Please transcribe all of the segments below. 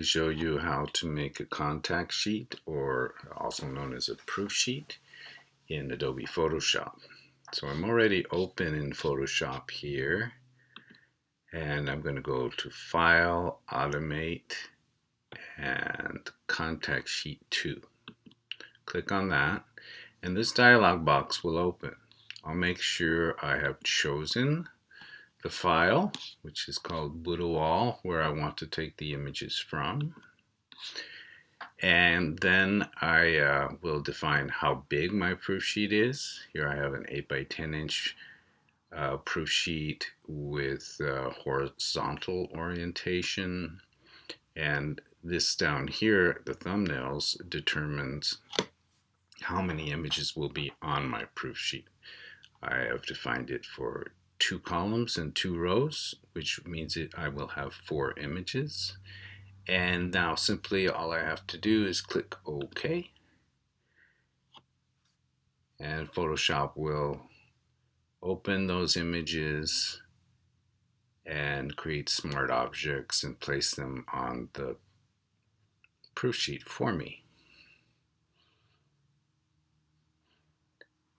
Show you how to make a contact sheet, or also known as a proof sheet, in Adobe Photoshop. So I'm already open in Photoshop here, and I'm going to go to File, Automate, and Contact Sheet 2. Click on that, and this dialog box will open. I'll make sure I have chosen the file, which is called Budawal, where I want to take the images from. And then I will define how big my proof sheet is. Here I have an 8 by 10 inch proof sheet with horizontal orientation. And this down here, the thumbnails, determines how many images will be on my proof sheet. I have defined it for 2 columns and 2 rows, which means I will have 4 images. And now simply all I have to do is click OK. And Photoshop will open those images and create smart objects and place them on the proof sheet for me.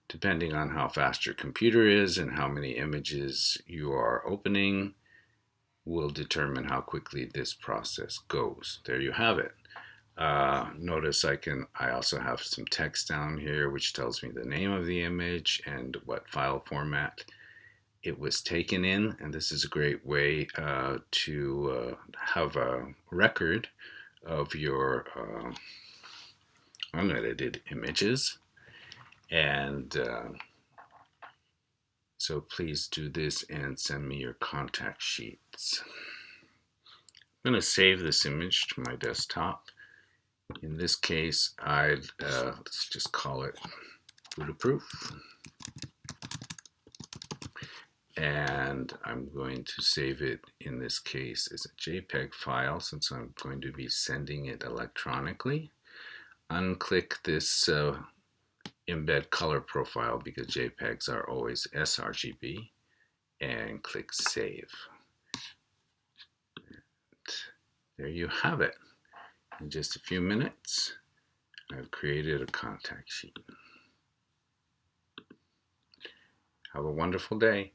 Depending on how fast your computer is and how many images you are opening will determine how quickly this process goes. There you have it. Notice I also have some text down here which tells me the name of the image and what file format it was taken in, and this is a great way to have a record of your unedited images. And so please do this and send me your contact sheets. I'm going to save this image to my desktop. In this case, let's just call it Budaproof. And I'm going to save it, in this case, as a JPEG file, since I'm going to be sending it electronically. Unclick this embed color profile, because JPEGs are always sRGB, and click Save. And there you have it. In just a few minutes, I've created a contact sheet. Have a wonderful day.